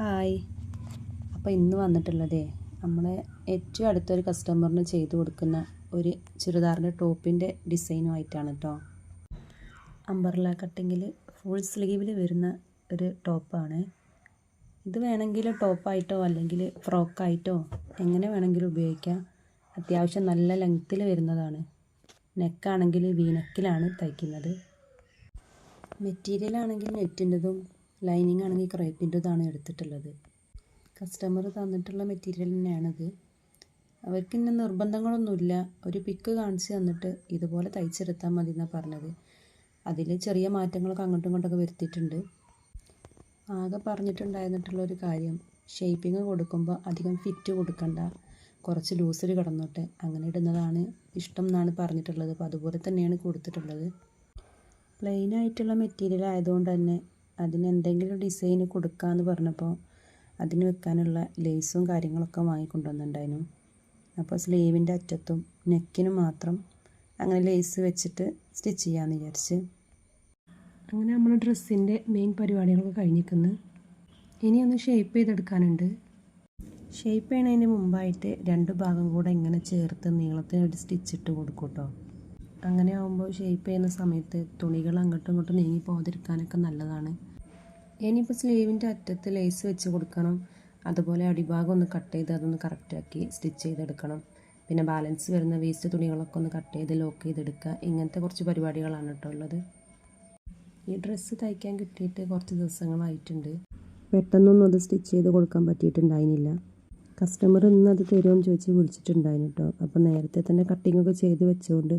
Hi. അപ്പോൾ ഇന്ന് വന്നിട്ടുള്ളതേ നമ്മളെ ഏറ്റവും അടുത്തൊരു കസ്റ്റമറിന് ചെയ്തു കൊടുക്കുന്ന ഒരു ചുരിദാറിൻ്റെ ടോപ്പിൻ്റെ ഡിസൈനുമായിട്ടാണ് കേട്ടോ. അംബർല കട്ടിങ്ങിൽ ഫുൾ സ്ലീവിൽ വരുന്ന ഒരു ടോപ്പാണ്. ഇത് വേണമെങ്കിൽ ടോപ്പായിട്ടോ അല്ലെങ്കിൽ ഫ്രോക്കായിട്ടോ എങ്ങനെ വേണമെങ്കിലും ഉപയോഗിക്കാം. അത്യാവശ്യം നല്ല ലെങ്ത്തിൽ വരുന്നതാണ്. നെക്കാണെങ്കിൽ വീനെക്കിലാണ് തയ്ക്കുന്നത്. മെറ്റീരിയൽ ആണെങ്കിൽ നെറ്റിൻ്റെതും ലൈനിങ് ആണെങ്കിൽ ക്രേപ്പിൻ്റെതാണ് എടുത്തിട്ടുള്ളത്. കസ്റ്റമർ തന്നിട്ടുള്ള മെറ്റീരിയൽ തന്നെയാണിത്. അവർക്ക് ഇന്ന നിർബന്ധങ്ങളൊന്നുമില്ല. ഒരു പിക്ക് കാണിച്ച് തന്നിട്ട് ഇതുപോലെ തയ്ച്ചെടുത്താൽ മതി എന്നാണ് പറഞ്ഞത്. അതിൽ ചെറിയ മാറ്റങ്ങളൊക്കെ അങ്ങോട്ടും ഇങ്ങോട്ടൊക്കെ വരുത്തിയിട്ടുണ്ട്. ആകെ പറഞ്ഞിട്ടുണ്ടായിരുന്നിട്ടുള്ളൊരു കാര്യം, ഷേപ്പിങ് കൊടുക്കുമ്പോൾ അധികം ഫിറ്റ് കൊടുക്കണ്ട, കുറച്ച് ലൂസിൽ കിടന്നോട്ടെ, അങ്ങനെ ഇടുന്നതാണ് ഇഷ്ടം എന്നാണ് പറഞ്ഞിട്ടുള്ളത്. അപ്പോൾ അതുപോലെ തന്നെയാണ് കൊടുത്തിട്ടുള്ളത്. പ്ലെയിൻ ആയിട്ടുള്ള മെറ്റീരിയൽ ആയതുകൊണ്ട് തന്നെ അതിന് എന്തെങ്കിലും ഡിസൈൻ കൊടുക്കാമെന്ന് പറഞ്ഞപ്പോൾ അതിന് വെക്കാനുള്ള ലേസും കാര്യങ്ങളൊക്കെ വാങ്ങിക്കൊണ്ടുവന്നിട്ടുണ്ടായിരുന്നു. അപ്പോൾ സ്ലീവിൻ്റെ അറ്റത്തും നെക്കിനും മാത്രം അങ്ങനെ ലേസ് വെച്ചിട്ട് സ്റ്റിച്ച് ചെയ്യാമെന്ന് വിചാരിച്ച്. അങ്ങനെ നമ്മൾ ഡ്രസ്സിൻ്റെ മെയിൻ പരിപാടികളൊക്കെ കഴിഞ്ഞിരിക്കുന്നു. ഇനി ഒന്ന് ഷേപ്പ് ചെയ്തെടുക്കാനുണ്ട്. ഷേപ്പ് ചെയ്യണതിന് മുമ്പായിട്ട് രണ്ട് ഭാഗം കൂടെ ഇങ്ങനെ ചേർത്ത് നീളത്തിന് ഒരു സ്റ്റിച്ച് ഇട്ട് കൊടുക്കും കേട്ടോ. അങ്ങനെ ആകുമ്പോൾ ഷേപ്പ് ചെയ്യുന്ന സമയത്ത് തുണികൾ അങ്ങോട്ടും ഇങ്ങോട്ടും നീങ്ങി പോകാതിരിക്കാനൊക്കെ നല്ലതാണ്. ഇനിയിപ്പോൾ സ്ലീവിൻ്റെ അറ്റത്ത് ലേസ് വെച്ച് കൊടുക്കണം. അതുപോലെ അടിഭാഗം ഒന്ന് കട്ട് ചെയ്ത് അതൊന്ന് കറക്റ്റാക്കി സ്റ്റിച്ച് ചെയ്തെടുക്കണം. പിന്നെ ബാലൻസ് വരുന്ന വേസ്റ്റ് തുണികളൊക്കെ ഒന്ന് കട്ട് ചെയ്ത് ലോക്ക് ചെയ്തെടുക്കുക. ഇങ്ങനത്തെ കുറച്ച് പരിപാടികളാണ് കേട്ടോ ഉള്ളത്. ഈ ഡ്രസ്സ് തയ്ക്കാൻ കിട്ടിയിട്ട് കുറച്ച് ദിവസങ്ങളായിട്ടുണ്ട്. പെട്ടെന്നൊന്നും അത് സ്റ്റിച്ച് ചെയ്ത് കൊടുക്കാൻ പറ്റിയിട്ടുണ്ടായിരുന്നില്ല. കസ്റ്റമർ ഇന്ന് അത് തരുമെന്ന് ചോദിച്ച് വിളിച്ചിട്ടുണ്ടായിരുന്നു കേട്ടോ. അപ്പോൾ നേരത്തെ തന്നെ കട്ടിങ്ങൊക്കെ ചെയ്ത് വെച്ചുകൊണ്ട്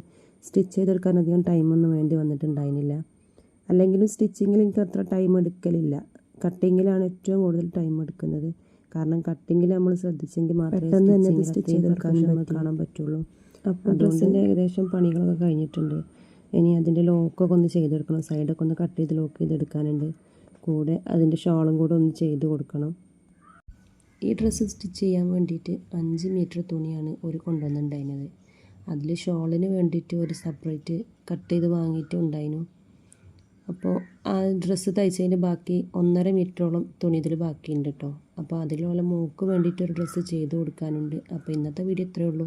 സ്റ്റിച്ച് ചെയ്തെടുക്കാൻ അധികം ടൈമൊന്നും വേണ്ടി വന്നിട്ടുണ്ടായിരുന്നില്ല. അല്ലെങ്കിലും സ്റ്റിച്ചിങ്ങിൽ എനിക്ക് അത്ര ടൈം എടുക്കലില്ല. കട്ടിങ്ങിലാണ് ഏറ്റവും കൂടുതൽ ടൈം എടുക്കുന്നത്. കാരണം കട്ടിങ്ങിൽ നമ്മൾ ശ്രദ്ധിച്ചെങ്കിൽ മാത്രമേ പെട്ടെന്ന് തന്നെ അത് സ്റ്റിച്ച് ചെയ്തെടുക്കാൻ കാണാൻ പറ്റുള്ളൂ. അപ്പോൾ ഡ്രസ്സിൻ്റെ ഏകദേശം പണികളൊക്കെ കഴിഞ്ഞിട്ടുണ്ട്. ഇനി അതിൻ്റെ ലോക്കൊക്കെ ഒന്ന് ചെയ്തെടുക്കണം. സൈഡൊക്കെ ഒന്ന് കട്ട് ചെയ്ത് ലോക്ക് ചെയ്തെടുക്കാനുണ്ട്. കൂടെ അതിൻ്റെ ഷോളും കൂടെ ഒന്ന് ചെയ്ത് കൊടുക്കണം. ഈ ഡ്രസ്സ് സ്റ്റിച്ച് ചെയ്യാൻ വേണ്ടിയിട്ട് 5 മീറ്റർ തുണിയാണ് ഒരു കൊണ്ടുവന്നിട്ടുണ്ടായിരുന്നത്. അതിൽ ഷോളിന് വേണ്ടിയിട്ട് ഒരു സെപ്പറേറ്റ് കട്ട് ചെയ്ത് വാങ്ങിയിട്ട് ഉണ്ടായിരുന്നു. അപ്പോൾ ആ ഡ്രസ്സ് തയ്ച്ചതിൻ്റെ ബാക്കി 1.5 മീറ്ററോളം തുണി ഇതിൽ ബാക്കിയുണ്ട് കേട്ടോ. അപ്പോൾ അതിലുള്ള മോൾക്ക് വേണ്ടിയിട്ടൊരു ഡ്രസ്സ് ചെയ്ത് കൊടുക്കാനുണ്ട്. അപ്പോൾ ഇന്നത്തെ വീഡിയോ ഇത്രയേ ഉള്ളൂ.